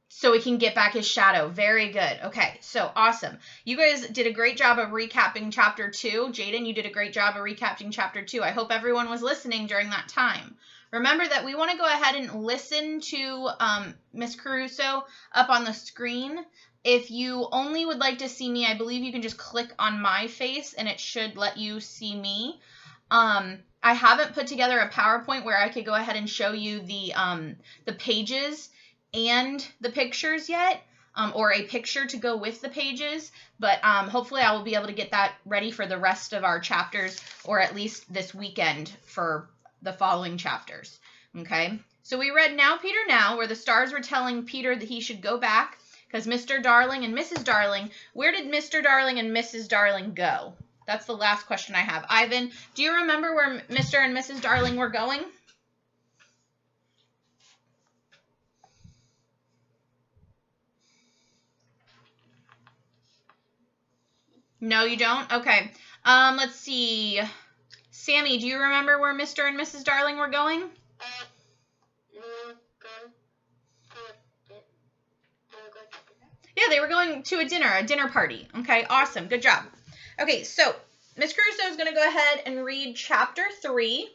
So we can get back his shadow. Very good. Okay, so awesome. You guys did a great job of recapping chapter 2. Jaden, you did a great job of recapping chapter 2. I hope everyone was listening during that time. Remember that we want to go ahead and listen to Miss Caruso up on the screen. If you only would like to see me, I believe you can just click on my face and it should let you see me. I haven't put together a PowerPoint where I could go ahead and show you the pages and the pictures yet, or a picture to go with the pages, but hopefully I will be able to get that ready for the rest of our chapters, or at least this weekend for the following chapters. Okay, so we read Now Peter Now, where the stars were telling Peter that he should go back, because Mr. Darling and Mrs. Darling, where did Mr. Darling and Mrs. Darling go? That's the last question I have. Ivan, do you remember where Mr. and Mrs. Darling were going? No, you don't? Okay. Let's see. Sammy, do you remember where Mr. and Mrs. Darling were going? Yeah, they were going to a dinner party. Okay, awesome. Good job. Okay, so Miss Caruso is going to go ahead and read chapter 3.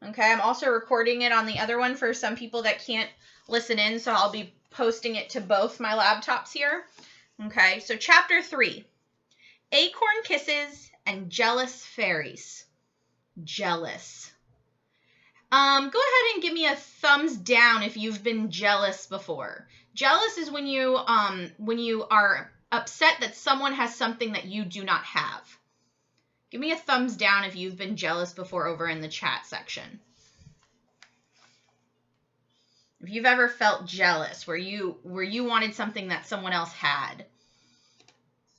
Okay, I'm also recording it on the other one for some people that can't listen in, so I'll be posting it to both my laptops here. Okay, so chapter 3. Acorn Kisses and Jealous Fairies. Jealous. Go ahead and give me a thumbs down if you've been jealous before. Jealous is when you are upset that someone has something that you do not have. Give me a thumbs down if you've been jealous before over in the chat section. If you've ever felt jealous where you wanted something that someone else had.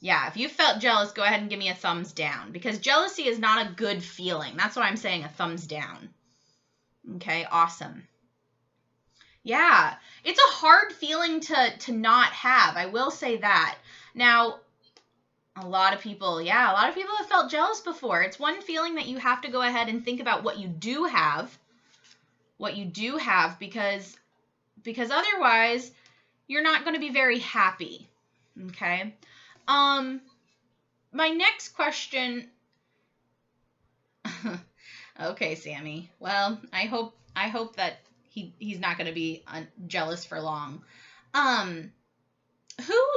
Yeah, if you felt jealous, go ahead and give me a thumbs down, because jealousy is not a good feeling. That's why I'm saying a thumbs down. Okay, awesome. Yeah, it's a hard feeling to not have. I will say that. Now, a lot of people have felt jealous before. It's one feeling that you have to go ahead and think about what you do have. What you do have, because otherwise you're not going to be very happy. Okay? My next question. Okay, Sammy. Well, I hope that he's not going to be jealous for long. Who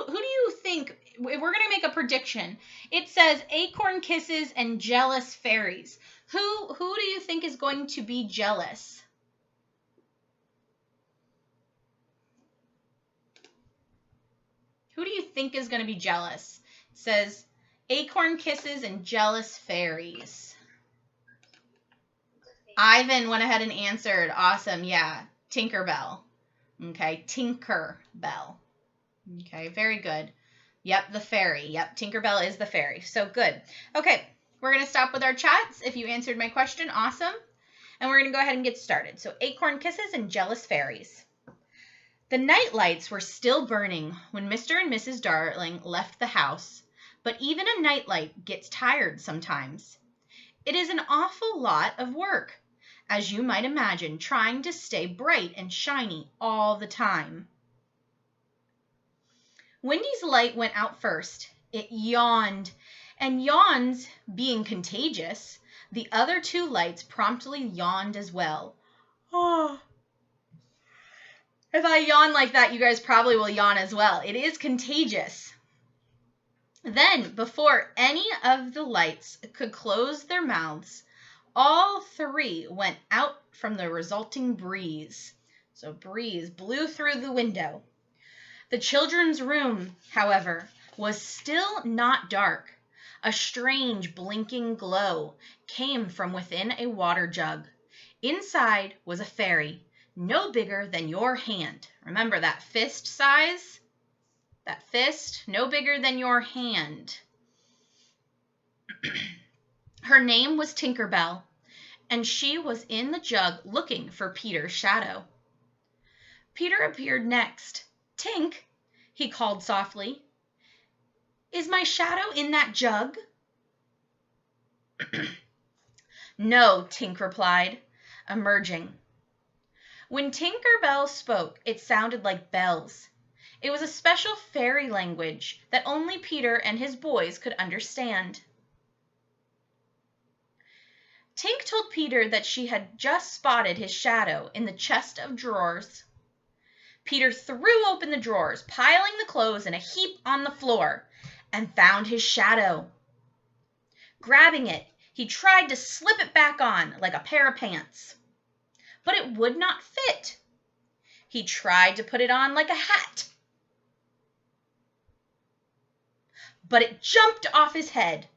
do you think? We're going to make a prediction. It says Acorn Kisses and Jealous Fairies. Who do you think is going to be jealous? Who do you think is going to be jealous? It says Acorn Kisses and Jealous Fairies. Ivan went ahead and answered. Awesome. Yeah. Tinkerbell. Okay. Tinkerbell. Okay. Very good. Yep. The fairy. Yep. Tinkerbell is the fairy. So good. Okay. We're going to stop with our chats. If you answered my question, awesome. And we're going to go ahead and get started. So Acorn Kisses and Jealous Fairies. The night lights were still burning when Mr. and Mrs. Darling left the house, but even a nightlight gets tired sometimes. It is an awful lot of work, as you might imagine, trying to stay bright and shiny all the time. Wendy's light went out first. It yawned, and yawns being contagious, the other two lights promptly yawned as well. Oh. If I yawn like that, you guys probably will yawn as well. It is contagious. Then, before any of the lights could close their mouths, all three went out from the resulting breeze. So breeze blew through the window. The children's room, however, was still not dark. A strange blinking glow came from within a water jug. Inside was a fairy, no bigger than your hand. Remember that fist size? That fist, no bigger than your hand. Her name was Tinkerbell, and she was in the jug looking for Peter's shadow. Peter appeared next. Tink, he called softly, is my shadow in that jug? No, Tink replied, emerging. When Tinker Bell spoke, it sounded like bells. It was a special fairy language that only Peter and his boys could understand. Tink told Peter that she had just spotted his shadow in the chest of drawers. Peter threw open the drawers, piling the clothes in a heap on the floor, and found his shadow. Grabbing it, he tried to slip it back on like a pair of pants, but it would not fit. He tried to put it on like a hat, but it jumped off his head.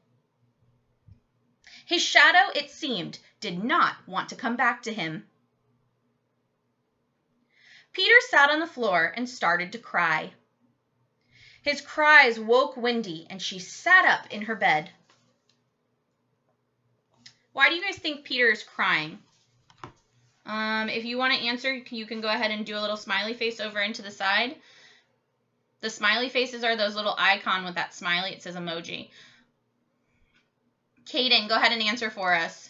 His shadow, it seemed, did not want to come back to him. Peter sat on the floor and started to cry. His cries woke Wendy, and she sat up in her bed. Why do you guys think Peter is crying? If you want to answer, you can go ahead and do a little smiley face over into the side. The smiley faces are those little icon with that smiley. It says emoji. Kaden, go ahead and answer for us.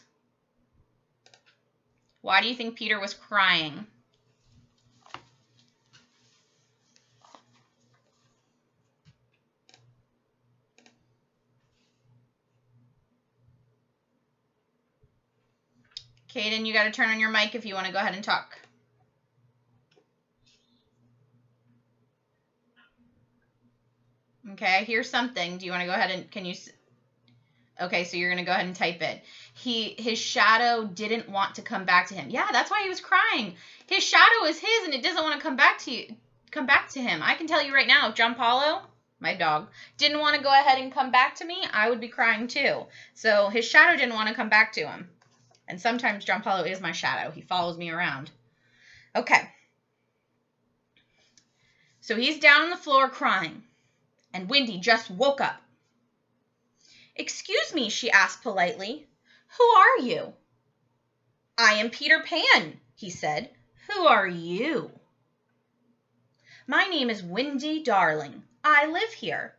Why do you think Peter was crying? Kaden, you got to turn on your mic if you want to go ahead and talk. Okay, I hear something. Do you want to go ahead and, can you, okay, so you're going to go ahead and type it. His shadow didn't want to come back to him. Yeah, that's why he was crying. His shadow is his and it doesn't want to come back to him. I can tell you right now, if John Paulo, my dog, didn't want to go ahead and come back to me, I would be crying too. So his shadow didn't want to come back to him. And sometimes John Paulo is my shadow. He follows me around. Okay. So he's down on the floor crying. And Wendy just woke up. "Excuse me," she asked politely. "Who are you?" "I am Peter Pan," he said. "Who are you?" "My name is Wendy Darling. I live here."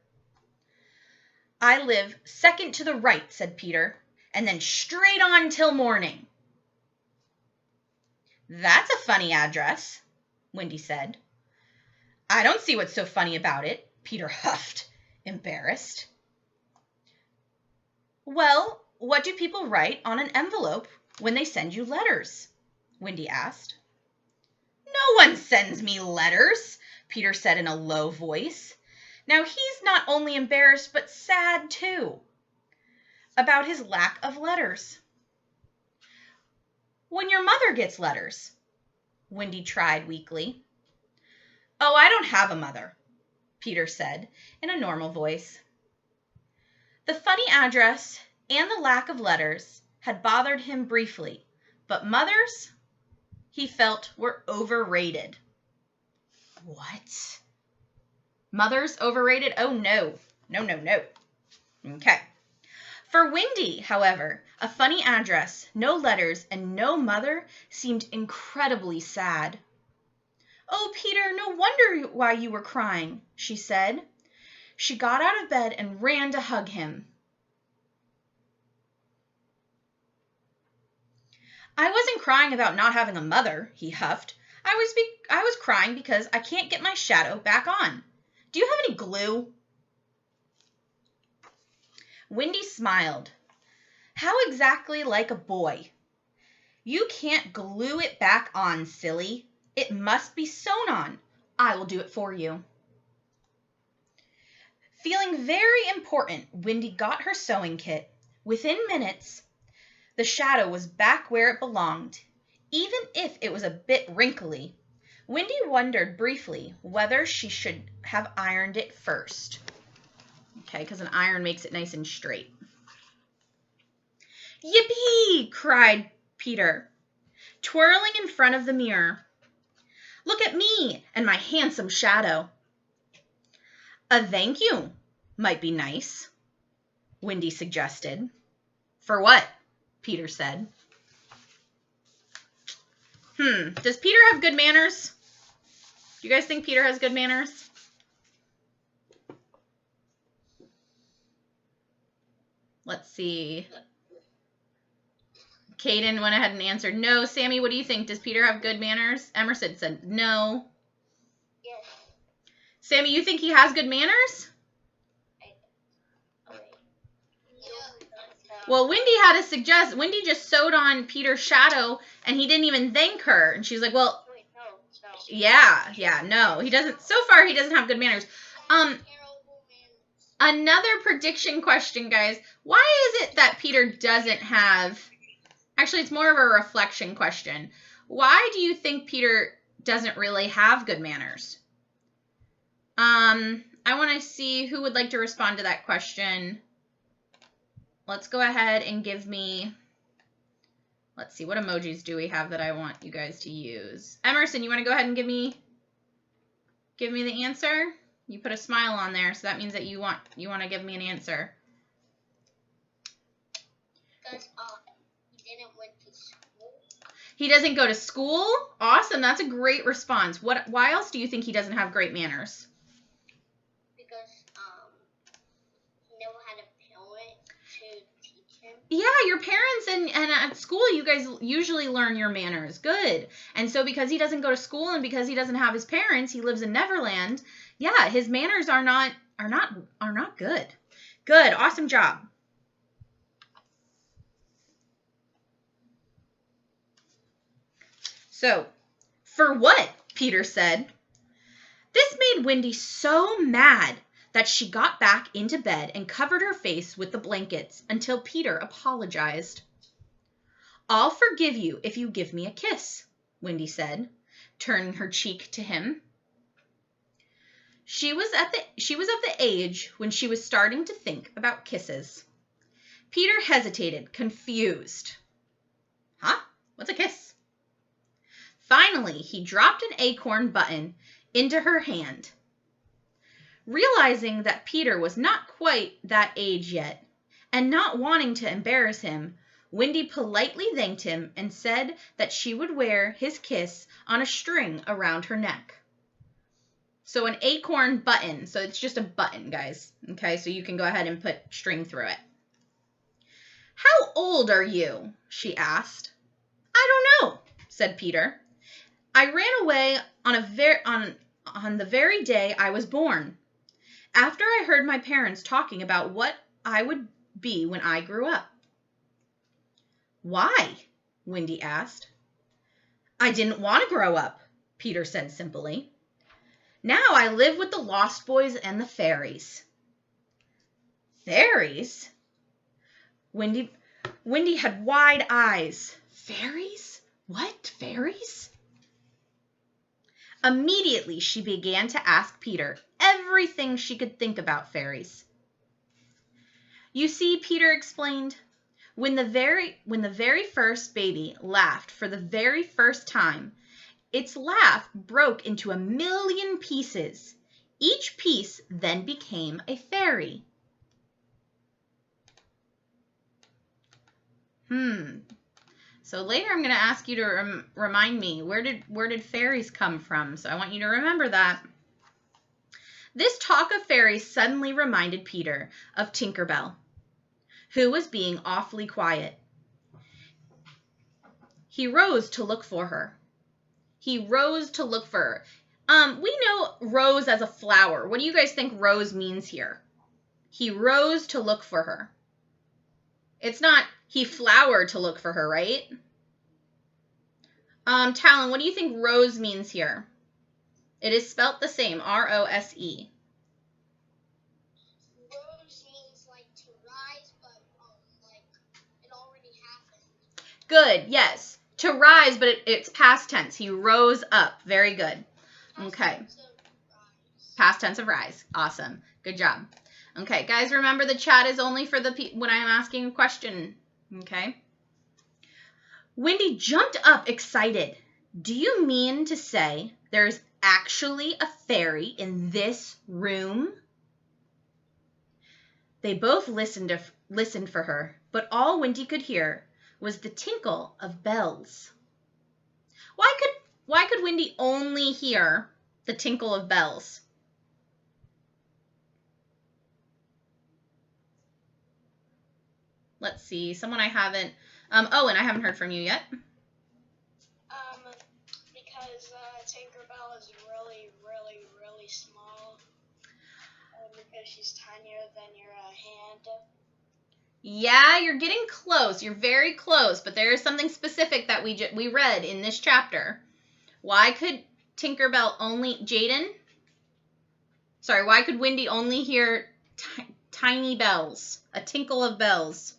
"I live second to the right," said Peter, "and then straight on till morning." "That's a funny address," Wendy said. "I don't see what's so funny about it," Peter huffed, embarrassed. "Well, what do people write on an envelope when they send you letters?" Wendy asked. "No one sends me letters," Peter said in a low voice. Now he's not only embarrassed but sad too about his lack of letters. "When your mother gets letters," Wendy tried weakly. "Oh, I don't have a mother," Peter said in a normal voice. The funny address and the lack of letters had bothered him briefly, but mothers, he felt, were overrated. What? Mothers overrated? Oh, no. No, no, no. Okay. For Wendy, however, a funny address, no letters, and no mother seemed incredibly sad. "Oh, Peter, no wonder why you were crying," she said. She got out of bed and ran to hug him. "I wasn't crying about not having a mother," he huffed. I was crying because I can't get my shadow back on. Do you have any glue?" Wendy smiled. How exactly like a boy. "You can't glue it back on, silly. It must be sewn on. I will do it for you." Feeling very important, Wendy got her sewing kit. Within minutes, the shadow was back where it belonged, even if it was a bit wrinkly. Wendy wondered briefly whether she should have ironed it first. Okay, because an iron makes it nice and straight. "Yippee!" cried Peter, twirling in front of the mirror. "Look at me and my handsome shadow." "A thank you might be nice," Wendy suggested. "For what?" Peter said. Does Peter have good manners? Do you guys think Peter has good manners? Let's see. Caden went ahead and answered no. Sammy, what do you think? Does Peter have good manners? Emerson said no. Yes. Sammy, you think he has good manners? Well, Wendy just sewed on Peter's shadow, and he didn't even thank her. And she's like, well, yeah, no. He doesn't, so far, he doesn't have good manners. Another prediction question, guys. Why is it that Peter doesn't have, actually, it's more of a reflection question. Why do you think Peter doesn't really have good manners? I want to see who would like to respond to that question. Let's go ahead and give me, let's see, what emojis do we have that I want you guys to use? Emerson, you want to go ahead and give me the answer? You put a smile on there, so that means that you want to give me an answer. Because he didn't went to school. He doesn't go to school? Awesome, that's a great response. Why else do you think he doesn't have great manners? Because he never had a parent to teach him. Yeah, your parents and at school, you guys usually learn your manners. Good. And so because he doesn't go to school and because he doesn't have his parents, he lives in Neverland. Yeah, his manners are not good. Good. Awesome job. So, for what? Peter said. This made Wendy so mad that she got back into bed and covered her face with the blankets until Peter apologized. I'll forgive you if you give me a kiss, Wendy said, turning her cheek to him. She was of the age when she was starting to think about kisses. Peter hesitated, confused. Huh? What's a kiss? Finally, he dropped an acorn button into her hand. Realizing that Peter was not quite that age yet, and not wanting to embarrass him, Wendy politely thanked him and said that she would wear his kiss on a string around her neck. So an acorn button. So it's just a button, guys. Okay, so you can go ahead and put string through it. How old are you? She asked. I don't know, said Peter. I ran away on the very day I was born, after I heard my parents talking about what I would be when I grew up. Why? Wendy asked. I didn't want to grow up, Peter said simply. Now I live with the Lost Boys and the fairies. Fairies? Wendy had wide eyes. Fairies? What? Fairies? Immediately, she began to ask Peter everything she could think about fairies. You see, Peter explained, when the very first baby laughed for the very first time, its laugh broke into 1,000,000 pieces. Each piece then became a fairy. So later I'm going to ask you to remind me, where did fairies come from? So I want you to remember that. This talk of fairies suddenly reminded Peter of Tinker Bell, who was being awfully quiet. He rose to look for her. We know rose as a flower. What do you guys think rose means here? He rose to look for her. It's not he flowered to look for her, right? Talon, what do you think rose means here? It is spelt the same, R-O-S-E. Rose means like to rise, but like it already happened. Good, yes. To rise, but it's past tense. He rose up. Very good. Okay. Past tense of rise. Awesome. Good job. Okay, guys, remember the chat is only for when I'm asking a question. Okay. Wendy jumped up excited. Do you mean to say there's actually a fairy in this room? They both listened for her, but all Wendy could hear was the tinkle of bells. Why could Wendy only hear the tinkle of bells? Let's see, someone I haven't, Oh, and I haven't heard from you yet. Because Tinkerbell is really, really, really small. Because she's tinier than your hand. Yeah, you're getting close. You're very close, but there is something specific that we read in this chapter. Why could Tinkerbell only... Jaden? Sorry, why could Wendy only hear tiny bells? A tinkle of bells.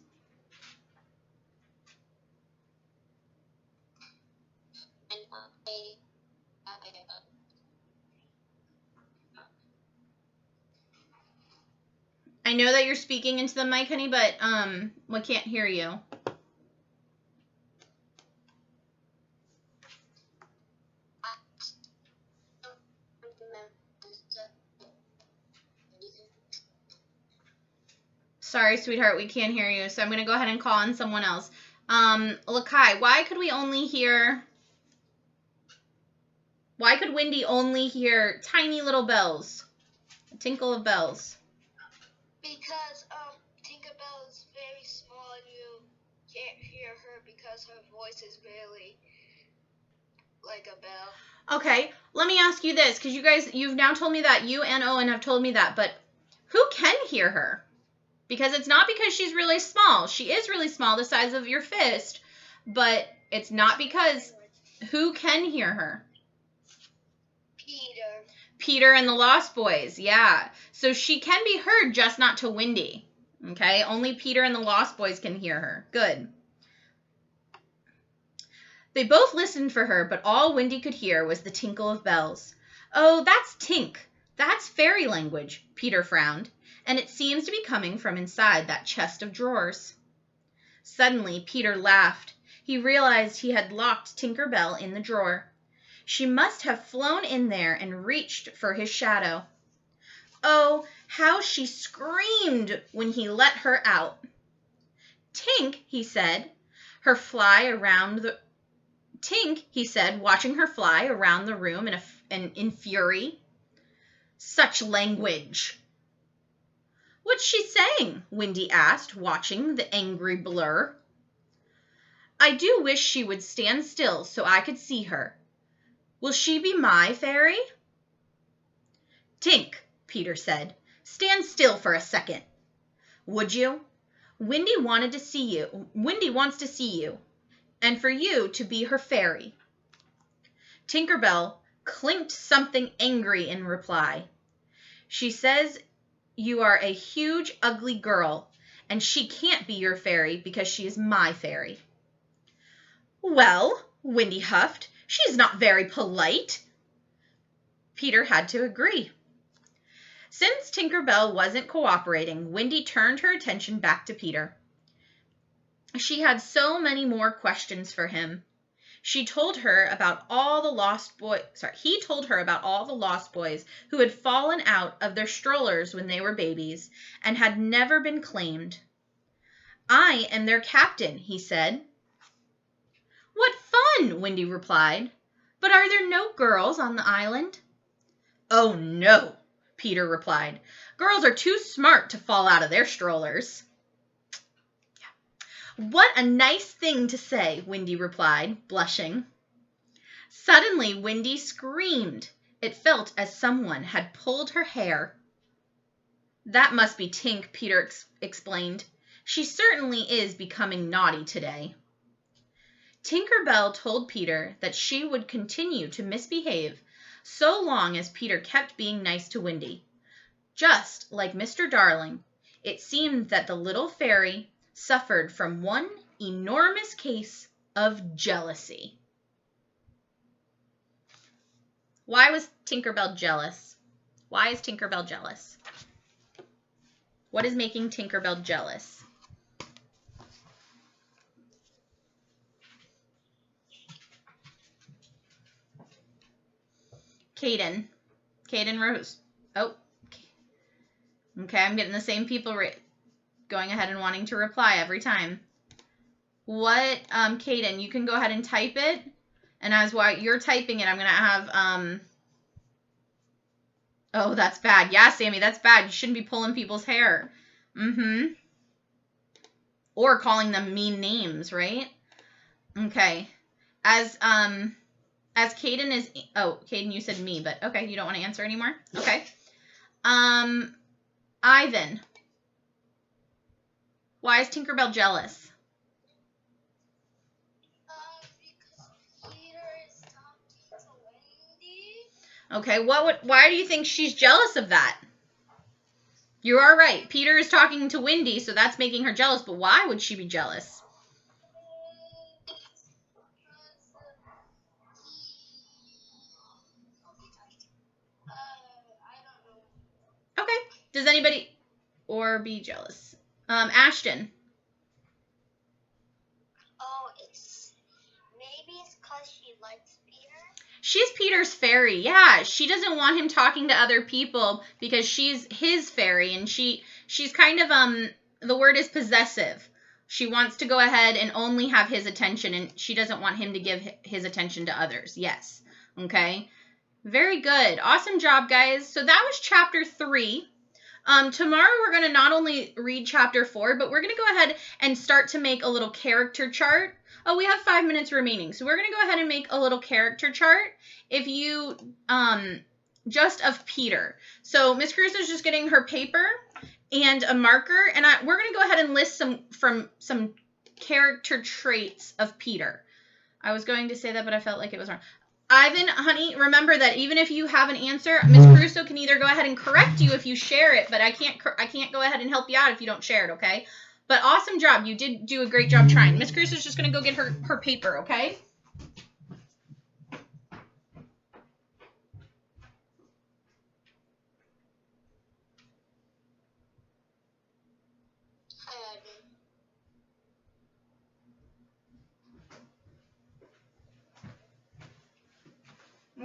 I know that you're speaking into the mic, honey, but we can't hear you. Sorry, sweetheart, we can't hear you, so I'm going to go ahead and call on someone else. Lakai, why could Wendy only hear tiny little bells? A tinkle of bells. Because Tinkerbell is very small and you can't hear her because her voice is barely like a bell. Okay, let me ask you this, because you've now told me that, you and Owen have told me that, but who can hear her? Because it's not because she's really small. She is really small, the size of your fist, but it's not because... Who can hear her? Peter and the Lost Boys, yeah. So she can be heard, just not to Wendy. Okay, only Peter and the Lost Boys can hear her. Good. They both listened for her, but all Wendy could hear was the tinkle of bells. Oh, that's Tink. That's fairy language, Peter frowned, and it seems to be coming from inside that chest of drawers. Suddenly, Peter laughed. He realized he had locked Tinkerbell in the drawer. She must have flown in there and reached for his shadow. Oh, how she screamed when he let her out. Tink, he said, watching her fly around the room in fury. Such language. What's she saying? Wendy asked, watching the angry blur. I do wish she would stand still so I could see her. Will she be my fairy? Tink, Peter said, stand still for a second. Would you? Wendy wants to see you, and for you to be her fairy. Tinkerbell clinked something angry in reply. She says you are a huge, ugly girl, and she can't be your fairy because she is my fairy. Well, Wendy huffed, she's not very polite. Peter had to agree. Since Tinkerbell wasn't cooperating, Wendy turned her attention back to Peter. She had so many more questions for him. He told her about all the Lost Boys who had fallen out of their strollers when they were babies and had never been claimed. I am their captain, he said. What fun, Wendy replied. But are there no girls on the island? Oh, no, Peter replied. Girls are too smart to fall out of their strollers. What a nice thing to say, Wendy replied, blushing. Suddenly, Wendy screamed. It felt as someone had pulled her hair. That must be Tink, Peter explained. She certainly is becoming naughty today. Tinkerbell told Peter that she would continue to misbehave so long as Peter kept being nice to Wendy. Just like Mr. Darling, it seemed that the little fairy suffered from one enormous case of jealousy. Why was Tinkerbell jealous? Why is Tinkerbell jealous? What is making Tinkerbell jealous? Caden Rose. Oh, okay, I'm getting the same people going ahead and wanting to reply every time. What, Caden, you can go ahead and type it, and as while you're typing it, I'm going to have, oh, that's bad. Yeah, Sammy, that's bad. You shouldn't be pulling people's hair. or calling them mean names, right? Okay. As Caden is, oh, Caden, you said me, but okay, you don't want to answer anymore? Okay. Ivan. Why is Tinkerbell jealous? Because Peter is talking to Wendy. Okay, why do you think she's jealous of that? You are right. Peter is talking to Wendy, so that's making her jealous, but why would she be jealous? Okay. Does anybody or be jealous? Ashton. Oh, maybe it's because she likes Peter. She's Peter's fairy. Yeah, she doesn't want him talking to other people because she's his fairy, and she's kind of the word is possessive. She wants to go ahead and only have his attention, and she doesn't want him to give his attention to others. Yes. Okay. Very good. Awesome job, guys. So that was chapter 3. Tomorrow we're going to not only read chapter 4, but we're going to go ahead and start to make a little character chart. Oh, we have 5 minutes remaining. So we're going to go ahead and make a little character chart. If you, just of Peter. So Miss Cruz is just getting her paper and a marker, and we're going to go ahead and list some character traits of Peter. I was going to say that, but I felt like it was wrong. Ivan, honey, remember that even if you have an answer, Miss Caruso can either go ahead and correct you if you share it, but I can't go ahead and help you out if you don't share it, okay? But awesome job. You did do a great job trying. Miss Caruso's just going to go get her paper, okay?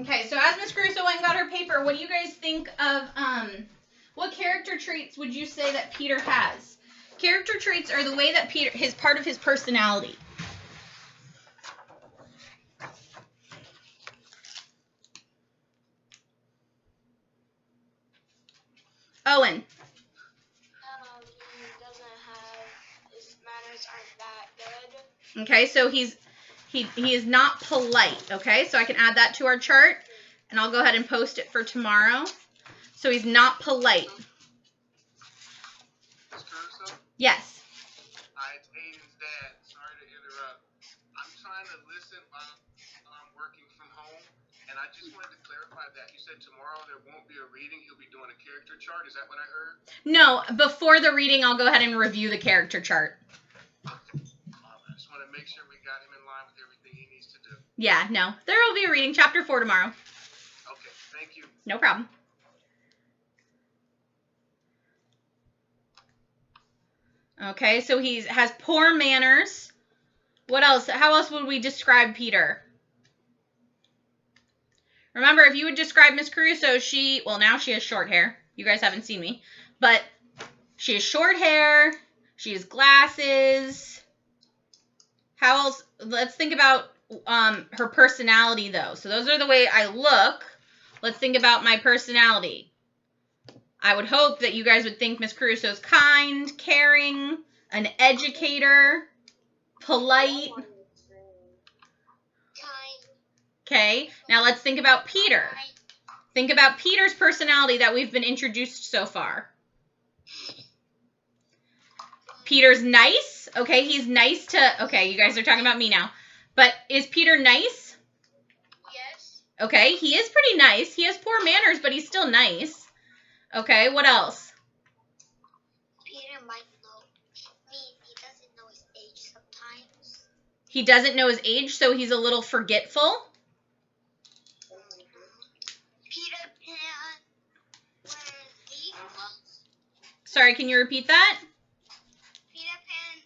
Okay, so as Miss Caruso went and got her paper, what do you guys think of, what character traits would you say that Peter has? Character traits are the way that Peter, part of his personality. Owen. He doesn't have, his manners aren't that good. Okay, so he is not polite, okay? So I can add that to our chart, and I'll go ahead and post it for tomorrow. So he's not polite. Ms. Caruso? Yes. Hi, it's Aiden's dad. Sorry to interrupt. I'm trying to listen while I'm working from home, and I just wanted to clarify that. You said tomorrow there won't be a reading. You'll be doing a character chart. Is that what I heard? No, before the reading, I'll go ahead and review the character chart. I just want to make sure we got him in line with everything he needs to do. Yeah, no. There will be a reading, chapter 4 tomorrow. Okay, thank you. No problem. Okay, so he has poor manners. What else? How else would we describe Peter? Remember, if you would describe Miss Caruso, well, now she has short hair. You guys haven't seen me. But she has short hair. She has glasses. How else? Let's think about her personality, though. So those are the way I look. Let's think about my personality. I would hope that you guys would think Miss Caruso's kind, caring, an educator, polite. Okay, now let's think about Peter. Think about Peter's personality that we've been introduced so far. Peter's nice. Okay, he's nice to... Okay, you guys are talking about me now. But is Peter nice? Yes. Okay, he is pretty nice. He has poor manners, but he's still nice. Okay, what else? Peter might know. He doesn't know his age sometimes. He doesn't know his age, so he's a little forgetful. Peter Pan wears leaf clothes. Sorry, can you repeat that? Peter Pan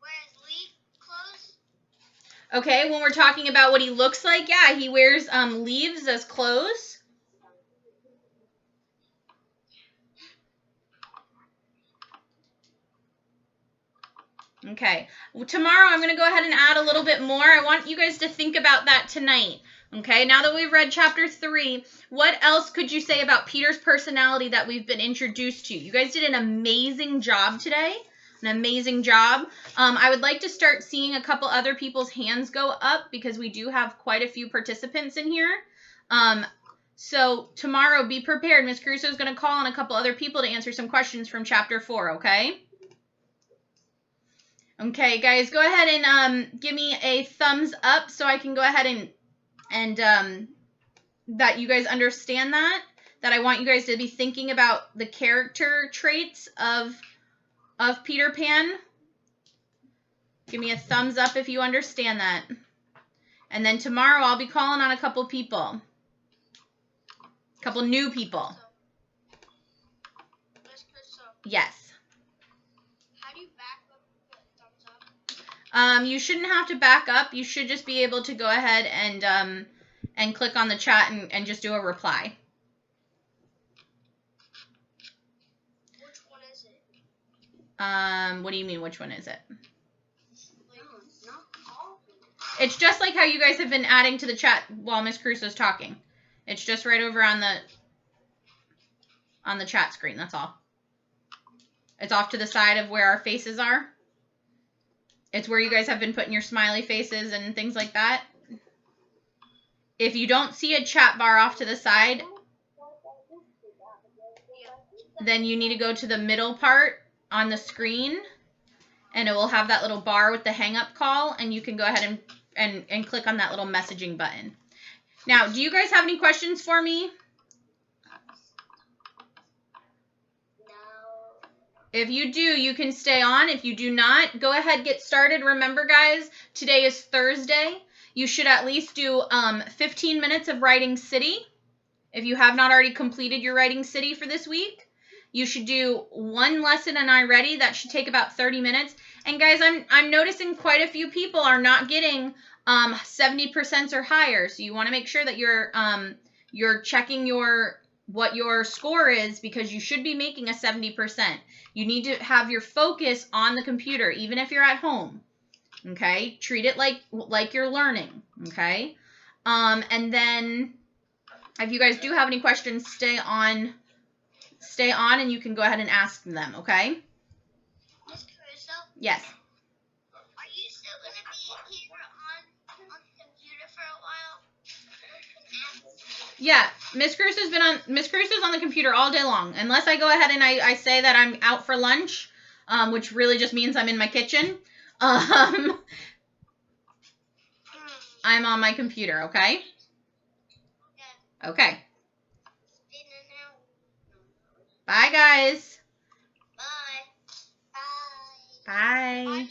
wears leaf clothes. Okay, when we're talking about what he looks like, yeah, he wears leaves as clothes. Okay, well, tomorrow I'm going to go ahead and add a little bit more. I want you guys to think about that tonight. Okay, now that we've read chapter 3, what else could you say about Peter's personality that we've been introduced to? You guys did an amazing job today. an amazing job. I would like to start seeing a couple other people's hands go up because we do have quite a few participants in here. So tomorrow, be prepared. Miss Crusoe is going to call on a couple other people to answer some questions from Chapter 4, okay? Okay, guys, go ahead and give me a thumbs up so I can go ahead and that you guys understand that I want you guys to be thinking about the character traits of Peter Pan. Give me a thumbs up if you understand that. And then tomorrow I'll be calling on a couple people. A couple new people. Yes. How do you back up the thumbs up? You shouldn't have to back up. You should just be able to go ahead and click on the chat and just do a reply. Which one is it? What do you mean, which one is it? Like, not all. It's just like how you guys have been adding to the chat while Miss Crusoe's talking. It's just right over on the chat screen, that's all. It's off to the side of where our faces are. It's where you guys have been putting your smiley faces and things like that. If you don't see a chat bar off to the side, then you need to go to the middle part on the screen, and it will have that little bar with the hang up call, and you can go ahead and click on that little messaging button. Now, do you guys have any questions for me? If you do, you can stay on. If you do not, go ahead, get started. Remember, guys, today is Thursday. You should at least do 15 minutes of Writing City. If you have not already completed your Writing City for this week, you should do one lesson in iReady. That should take about 30 minutes. And guys, I'm noticing quite a few people are not getting 70% or higher. So you want to make sure that you're checking what your score is, because you should be making a 70%. You need to have your focus on the computer, even if you're at home. Okay? Treat it like you're learning. Okay? And then if you guys do have any questions, stay on and you can go ahead and ask them, okay? Miss Caruso, Yes. are you still going to be here on the computer for a while? Yeah, Miss Crusoe's on the computer all day long. Unless I go ahead and I say that I'm out for lunch, which really just means I'm in my kitchen. I'm on my computer, okay? Okay. Bye, guys. Bye. Bye. Bye.